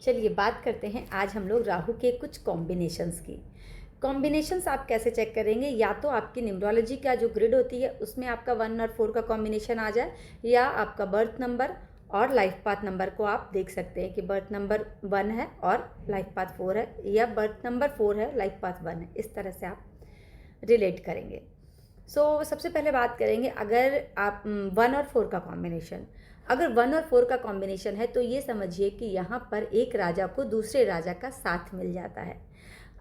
चलिए बात करते हैं आज हम लोग राहु के कुछ कॉम्बिनेशंस की। कॉम्बिनेशंस आप कैसे चेक करेंगे? या तो आपकी न्यूमरोलॉजी का जो ग्रिड होती है उसमें आपका 1 और 4 का कॉम्बिनेशन आ जाए, या आपका बर्थ नंबर और लाइफ पाथ नंबर को आप देख सकते हैं कि बर्थ नंबर 1 है और लाइफ पाथ 4 है, या बर्थ नंबर 4 है लाइफ पाथ 1 है। इस तरह से आप रिलेट करेंगे। सबसे पहले बात करेंगे अगर आप 1 और 4 का कॉम्बिनेशन, अगर 1 और 4 का कॉम्बिनेशन है तो ये समझिए कि यहाँ पर एक राजा को दूसरे राजा का साथ मिल जाता है।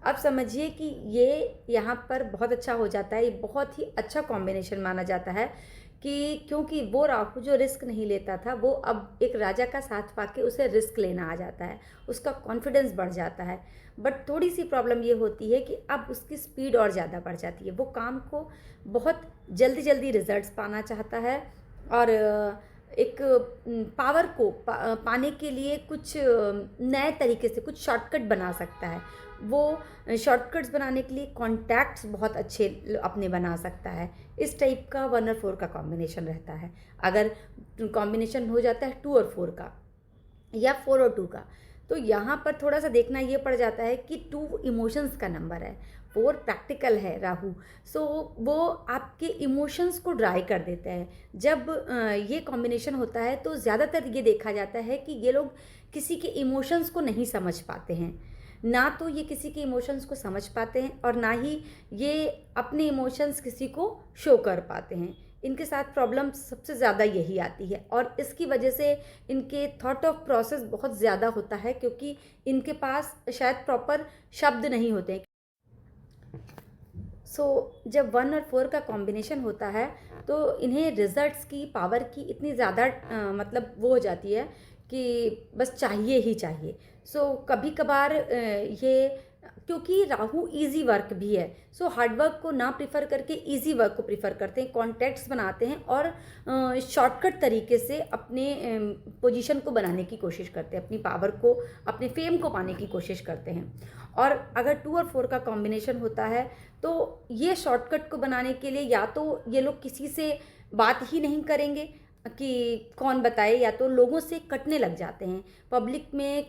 अब समझिए कि ये यहाँ पर बहुत अच्छा हो जाता है, ये बहुत ही अच्छा कॉम्बिनेशन माना जाता है कि क्योंकि वो राहु जो रिस्क नहीं लेता था वो अब एक राजा का साथ पाके उसे रिस्क लेना आ जाता है, उसका कॉन्फिडेंस बढ़ जाता है। बट थोड़ी सी प्रॉब्लम ये होती है कि अब उसकी स्पीड और ज़्यादा बढ़ जाती है, वो काम को बहुत जल्दी जल्दी रिजल्ट्स पाना चाहता है और एक पावर को पाने के लिए कुछ नए तरीके से कुछ शॉर्टकट बना सकता है। वो शॉर्टकट्स बनाने के लिए कॉन्टैक्ट्स बहुत अच्छे अपने बना सकता है। इस टाइप का 1 और 4 का कॉम्बिनेशन रहता है। अगर कॉम्बिनेशन हो जाता है 2 और 4 का या 4 और 2 का, तो यहाँ पर थोड़ा सा देखना ये पड़ जाता है कि 2 इमोशंस का नंबर है, 4 प्रैक्टिकल है राहु। वो आपके इमोशंस को ड्राई कर देता है। जब ये कॉम्बिनेशन होता है तो ज़्यादातर ये देखा जाता है कि ये लोग किसी के इमोशंस को नहीं समझ पाते हैं, ना तो ये किसी के इमोशंस को समझ पाते हैं और ना ही ये अपने इमोशंस किसी को शो कर पाते हैं। इनके साथ प्रॉब्लम सबसे ज़्यादा यही आती है और इसकी वजह से इनके थॉट ऑफ प्रोसेस बहुत ज़्यादा होता है, क्योंकि इनके पास शायद प्रॉपर शब्द नहीं होते हैं। जब 1 और 4 का कॉम्बिनेशन होता है तो इन्हें रिजल्ट्स की पावर की इतनी ज़्यादा मतलब वो हो जाती है कि बस चाहिए ही चाहिए। कभी कभार ये क्योंकि राहु इजी वर्क भी है, हार्ड वर्क को ना प्रिफर करके इजी वर्क को प्रिफर करते हैं, कॉन्टैक्ट्स बनाते हैं और शॉर्टकट तरीके से अपने पोजीशन को बनाने की कोशिश करते हैं, अपनी पावर को, अपने फेम को पाने की कोशिश करते हैं। और अगर 2 और 4 का कॉम्बिनेशन होता है तो ये शॉर्टकट को बनाने के लिए या तो ये लोग किसी से बात ही नहीं करेंगे कि कौन बताए, या तो लोगों से कटने लग जाते हैं, पब्लिक में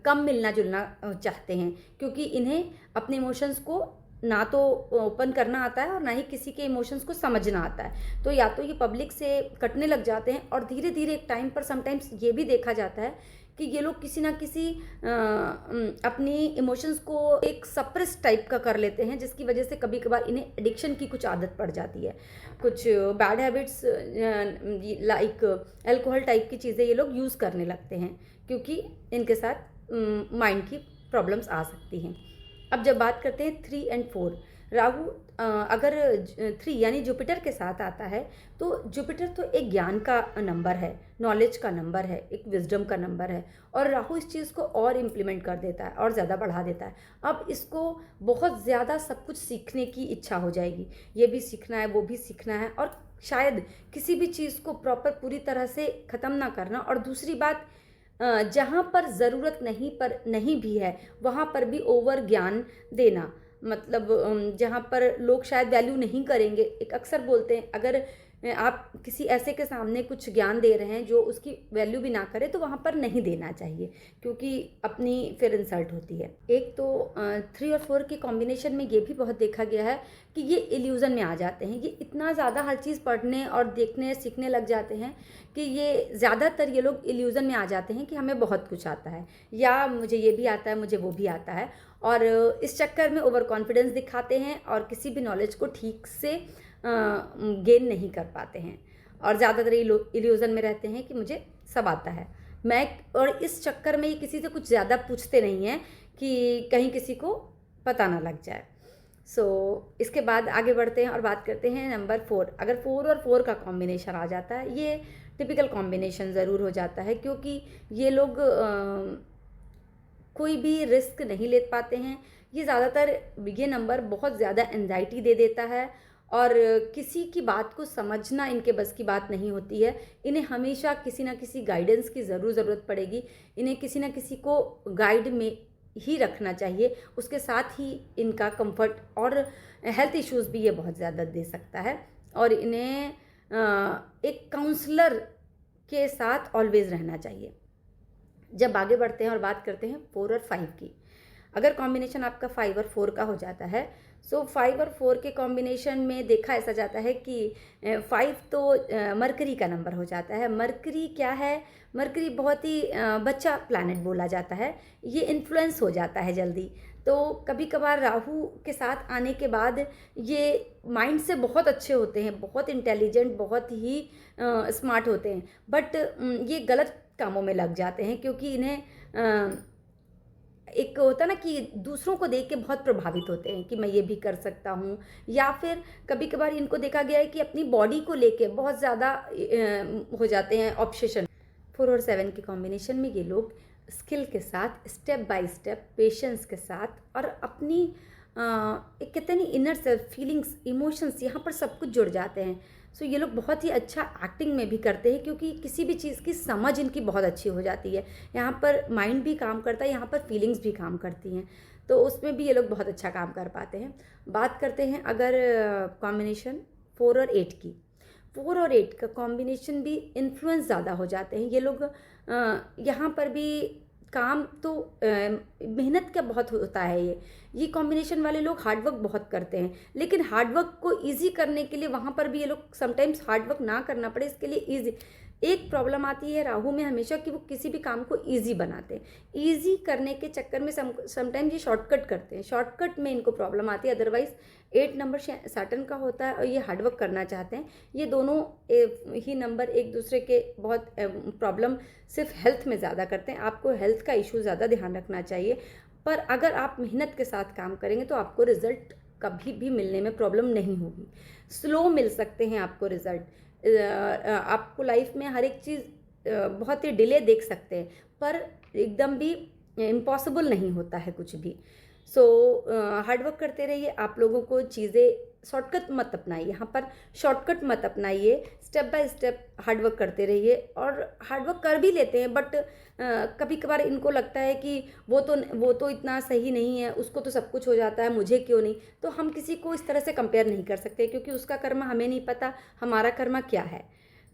कम मिलना जुलना चाहते हैं, क्योंकि इन्हें अपने इमोशंस को ना तो ओपन करना आता है और ना ही किसी के इमोशंस को समझना आता है। तो या तो ये पब्लिक से कटने लग जाते हैं और धीरे धीरे एक टाइम पर समटाइम्स ये भी देखा जाता है कि ये लोग किसी ना किसी अपनी इमोशंस को एक सप्रेस टाइप का कर लेते हैं, जिसकी वजह से कभी कभार इन्हें एडिक्शन की कुछ आदत पड़ जाती है, कुछ bad habits like alcohol type की चीज़ें ये लोग यूज़ करने लगते हैं, क्योंकि इनके साथ माइंड की प्रॉब्लम्स आ सकती हैं। अब जब बात करते हैं 3 और 4, राहु अगर 3 यानी जुपिटर के साथ आता है तो जुपिटर तो एक ज्ञान का नंबर है, नॉलेज का नंबर है, एक विजडम का नंबर है, और राहु इस चीज़ को और इम्प्लीमेंट कर देता है और ज़्यादा बढ़ा देता है। अब इसको बहुत ज़्यादा सब कुछ सीखने की इच्छा हो जाएगी, ये भी सीखना है वो भी सीखना है, और शायद किसी भी चीज़ को प्रॉपर पूरी तरह से ख़त्म ना करना। और दूसरी बात, जहाँ पर ज़रूरत नहीं भी है वहाँ पर भी ओवर ज्ञान देना, मतलब जहाँ पर लोग शायद वैल्यू नहीं करेंगे। एक अक्सर बोलते हैं अगर आप किसी ऐसे के सामने कुछ ज्ञान दे रहे हैं जो उसकी वैल्यू भी ना करे तो वहाँ पर नहीं देना चाहिए, क्योंकि अपनी फिर इंसल्ट होती है। एक तो 3 और 4 के कॉम्बिनेशन में ये भी बहुत देखा गया है कि ये इल्यूज़न में आ जाते हैं, ये इतना ज़्यादा हर चीज़ पढ़ने और देखने सीखने लग जाते हैं कि ये ज़्यादातर ये लोग इल्यूज़न में आ जाते हैं कि हमें बहुत कुछ आता है, या मुझे ये भी आता है, मुझे वो भी आता है, और इस चक्कर में ओवर कॉन्फिडेंस दिखाते हैं और किसी भी नॉलेज को ठीक से गेन नहीं कर पाते हैं, और ज़्यादातर ये लोग इल्यूज़न में रहते हैं कि मुझे सब आता है मैं, और इस चक्कर में ये किसी से कुछ ज़्यादा पूछते नहीं हैं कि कहीं किसी को पता ना लग जाए। इसके बाद आगे बढ़ते हैं और बात करते हैं नंबर 4। अगर 4 और 4 का कॉम्बिनेशन आ जाता है, ये टिपिकल कॉम्बिनेशन ज़रूर हो जाता है, क्योंकि ये लोग कोई भी रिस्क नहीं ले पाते हैं। ये ज़्यादातर ये नंबर बहुत ज़्यादा एंजाइटी दे देता है और किसी की बात को समझना इनके बस की बात नहीं होती है। इन्हें हमेशा किसी ना किसी गाइडेंस की ज़रूरत पड़ेगी, इन्हें किसी ना किसी को गाइड में ही रखना चाहिए। उसके साथ ही इनका कंफर्ट और हेल्थ इश्यूज़ भी ये बहुत ज़्यादा दे सकता है, और इन्हें एक काउंसलर के साथ ऑलवेज़ रहना चाहिए। जब आगे बढ़ते हैं और बात करते हैं 4 और 5 की, अगर कॉम्बिनेशन आपका 5 और 4 का हो जाता है, सो 5 और 4 के कॉम्बिनेशन में देखा ऐसा जाता है कि 5 तो मरकरी का नंबर हो जाता है। मरकरी क्या है? मरकरी बहुत ही बच्चा प्लैनेट बोला जाता है, ये इन्फ्लुएंस हो जाता है जल्दी। तो कभी कभार राहु के साथ आने के बाद ये माइंड से बहुत अच्छे होते हैं, बहुत इंटेलिजेंट, बहुत ही स्मार्ट होते हैं, बट ये गलत कामों में लग जाते हैं, क्योंकि इन्हें एक होता है ना कि दूसरों को देख के बहुत प्रभावित होते हैं कि मैं ये भी कर सकता हूँ, या फिर कभी कभार इनको देखा गया है कि अपनी बॉडी को लेके बहुत ज़्यादा हो जाते हैं ऑब्सेशन। 4 और 7 के कॉम्बिनेशन में ये लोग स्किल के साथ, स्टेप बाय स्टेप, पेशेंस के साथ और अपनी एक कहते हैं इनर सेल्फ, फीलिंग्स, इमोशंस, यहाँ पर सब कुछ जुड़ जाते हैं। सो ये लोग बहुत ही अच्छा एक्टिंग में भी करते हैं, क्योंकि किसी भी चीज़ की समझ इनकी बहुत अच्छी हो जाती है। यहाँ पर माइंड भी काम करता है, यहाँ पर फीलिंग्स भी काम करती हैं, तो उसमें भी ये लोग बहुत अच्छा काम कर पाते हैं। बात करते हैं अगर कॉम्बिनेशन 4 और 8 की। 4 और 8 का कॉम्बिनेशन भी इन्फ्लुएंस ज़्यादा हो जाते हैं ये लोग। यहाँ पर भी काम तो मेहनत का बहुत होता है। ये कॉम्बिनेशन वाले लोग हार्डवर्क बहुत करते हैं, लेकिन हार्डवर्क को इजी करने के लिए वहाँ पर भी ये लोग समटाइम्स हार्डवर्क ना करना पड़े इसके लिए इजी। एक प्रॉब्लम आती है राहु में हमेशा कि वो किसी भी काम को इजी बनाते हैं। इजी करने के चक्कर में समटाइम्स ये शॉर्टकट करते हैं, शॉर्टकट में इनको प्रॉब्लम आती है। अदरवाइज 8 नंबर सैटर्न का होता है और ये हार्डवर्क करना चाहते हैं। ये दोनों ही नंबर एक दूसरे के बहुत प्रॉब्लम सिर्फ हेल्थ में ज़्यादा करते हैं। आपको हेल्थ का इशू ज़्यादा ध्यान रखना चाहिए, पर अगर आप मेहनत के साथ काम करेंगे तो आपको रिजल्ट कभी भी मिलने में प्रॉब्लम नहीं होगी। स्लो मिल सकते हैं आपको रिजल्ट, आपको लाइफ में हर एक चीज़ बहुत ही डिले देख सकते हैं, पर एकदम भी इम्पॉसिबल नहीं होता है कुछ भी। सो हार्डवर्क करते रहिए। आप लोगों को चीज़ें शॉर्टकट मत अपनाइए, यहाँ पर शॉर्टकट मत अपनाइए, स्टेप बाय स्टेप हार्डवर्क करते रहिए। और हार्डवर्क कर भी लेते हैं, बट कभी कभार इनको लगता है कि वो तो इतना सही नहीं है, उसको तो सब कुछ हो जाता है, मुझे क्यों नहीं। तो हम किसी को इस तरह से कंपेयर नहीं कर सकते, क्योंकि उसका कर्मा हमें नहीं पता, हमारा कर्मा क्या है।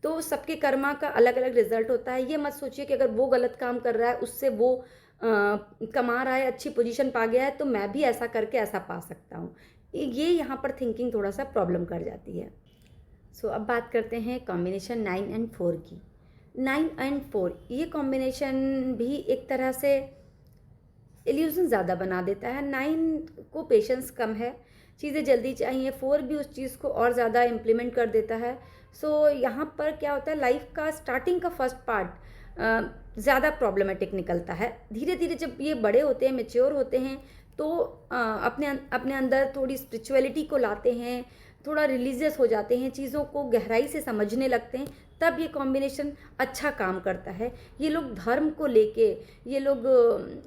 तो सबके कर्मा का अलग अलग रिजल्ट होता है। ये मत सोचिए कि अगर वो गलत काम कर रहा है, उससे वो कमा रहा है, अच्छी पोजीशन पा गया है, तो मैं भी ऐसा करके ऐसा पा सकता हूँ। ये यहाँ पर थिंकिंग थोड़ा सा प्रॉब्लम कर जाती है। सो अब बात करते हैं कॉम्बिनेशन 9 एंड 4 की। 9 एंड 4 ये कॉम्बिनेशन भी एक तरह से इल्यूजन ज़्यादा बना देता है। 9 को पेशेंस कम है, चीज़ें जल्दी चाहिए। 4 भी उस चीज़ को और ज़्यादा इम्प्लीमेंट कर देता है। सो यहाँ पर क्या होता है, लाइफ का स्टार्टिंग का फर्स्ट पार्ट ज़्यादा प्रॉब्लमेटिक निकलता है। धीरे धीरे जब ये बड़े होते हैं, मेच्योर होते हैं, तो अपने अंदर थोड़ी स्पिरिचुअलिटी को लाते हैं, थोड़ा रिलीजियस हो जाते हैं, चीज़ों को गहराई से समझने लगते हैं, तब ये कॉम्बिनेशन अच्छा काम करता है। ये लोग धर्म को लेके, ये लोग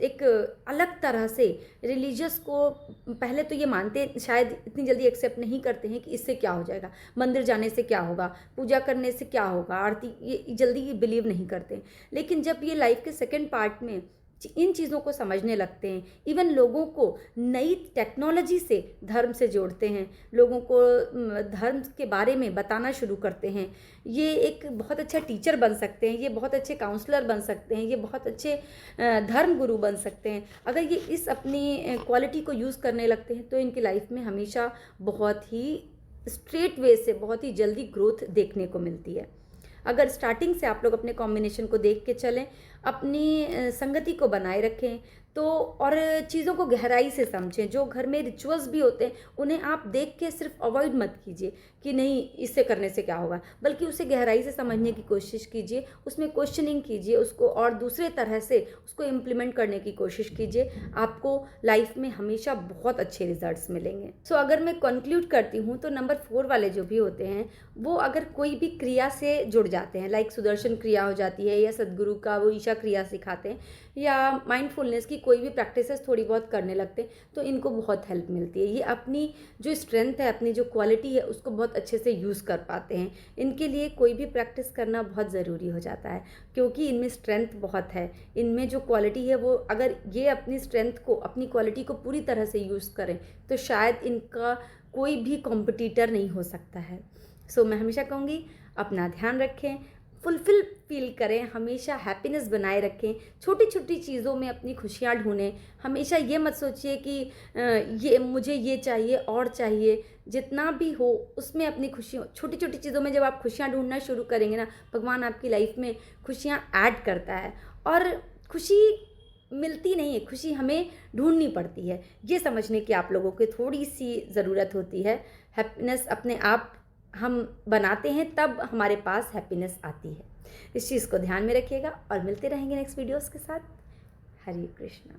एक अलग तरह से रिलीजियस को पहले तो ये मानते, शायद इतनी जल्दी एक्सेप्ट नहीं करते हैं कि इससे क्या हो जाएगा, मंदिर जाने से क्या होगा, पूजा करने से क्या होगा, आरती, ये जल्दी बिलीव नहीं करते। लेकिन जब ये लाइफ के सेकेंड पार्ट में इन चीज़ों को समझने लगते हैं, इवन लोगों को नई टेक्नोलॉजी से धर्म से जोड़ते हैं, लोगों को धर्म के बारे में बताना शुरू करते हैं, ये एक बहुत अच्छा टीचर बन सकते हैं, ये बहुत अच्छे काउंसलर बन सकते हैं, ये बहुत अच्छे धर्म गुरु बन सकते हैं। अगर ये इस अपनी क्वालिटी को यूज़ करने लगते हैं तो इनकी लाइफ में हमेशा बहुत ही स्ट्रेट वे से बहुत ही जल्दी ग्रोथ देखने को मिलती है। अगर स्टार्टिंग से आप लोग अपने कॉम्बिनेशन को देख के चलें, अपनी संगति को बनाए रखें, तो और चीज़ों को गहराई से समझें। जो घर में रिचुअल्स भी होते हैं उन्हें आप देख के सिर्फ अवॉइड मत कीजिए कि नहीं इससे करने से क्या होगा, बल्कि उसे गहराई से समझने की कोशिश कीजिए, उसमें क्वेश्चनिंग कीजिए उसको, और दूसरे तरह से उसको इम्प्लीमेंट करने की कोशिश कीजिए। आपको लाइफ में हमेशा बहुत अच्छे रिजल्ट्स मिलेंगे। सो अगर मैं कंक्लूड करती हूँ तो नंबर 4 वाले जो भी होते हैं वो अगर कोई भी क्रिया से जुड़ जाते हैं, लाइक सुदर्शन क्रिया हो जाती है, या सदगुरु का वो ईशा क्रिया सिखाते हैं, या माइंडफुलनेस की कोई भी प्रैक्टिसेस थोड़ी बहुत करने लगते हैं, तो इनको बहुत हेल्प मिलती है। ये अपनी जो स्ट्रेंथ है, अपनी जो क्वालिटी है, उसको बहुत अच्छे से यूज़ कर पाते हैं। इनके लिए कोई भी प्रैक्टिस करना बहुत ज़रूरी हो जाता है, क्योंकि इनमें स्ट्रेंथ बहुत है। इनमें जो क्वालिटी है वो, अगर ये अपनी स्ट्रेंथ को, अपनी क्वालिटी को पूरी तरह से यूज़ करें तो शायद इनका कोई भी कॉम्पिटिटर नहीं हो सकता है। सो मैं हमेशा कहूँगी अपना ध्यान रखें, फुलफिल फील करें, हमेशा हैप्पीनेस बनाए रखें, छोटी छोटी चीज़ों में अपनी खुशियाँ ढूंढें। हमेशा ये मत सोचिए कि ये मुझे ये चाहिए और चाहिए, जितना भी हो उसमें अपनी खुशियों, छोटी छोटी चीज़ों में जब आप खुशियाँ ढूंढना शुरू करेंगे ना, भगवान आपकी लाइफ में खुशियाँ ऐड करता है। और खुशी मिलती नहीं है, खुशी हमें ढूंढनी पड़ती है, ये समझने की आप लोगों की थोड़ी सी ज़रूरत होती है। हैप्पीनेस अपने आप हम बनाते हैं, तब हमारे पास हैप्पीनेस आती है। इस चीज़ को ध्यान में रखिएगा और मिलते रहेंगे नेक्स्ट वीडियोस के साथ। हरे कृष्णा।